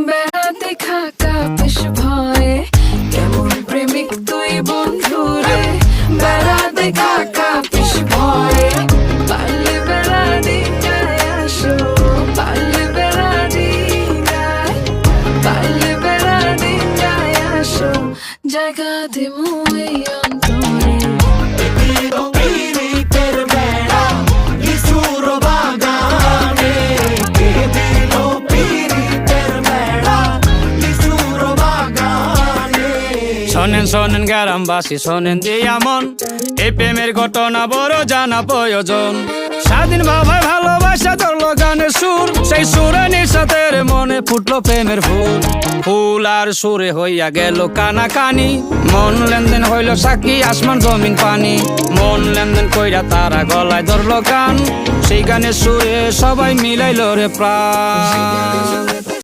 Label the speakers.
Speaker 1: বেড়াতে খাকা বেশ ভয়ে কেমন প্রেমিক তুই বন্ধু রে বেড়াতে খাকা বেশ ভয়ে পারলে বেড়াতে গায়ে আসো পারলে বেড়াতে গায়ে পারলে বেড়াতে গায়ে আসো জায়গা দিমু এই অন্তরে
Speaker 2: শোনেন শোনেন গ্রামবাসী শোনেন দিয়া মন এই প্রেমের ঘটনা বড় জানা প্রয়োজন স্বাধীন ভাবে ভালোবাসা ধরলো গানের সুর সেই সুরে নিঃসাতের মনে ফুটলো প্রেমের ফুল ফুল আর সুরে হইয়া গেল কানাকানি মন লেনদেন হইল সাক্ষী আসমান জমিন পানি মন লেনদেন কইরা তারা গলায় ধরলো গান সেই গানের সুরে সবাই মিলাইল রে প্রাণ।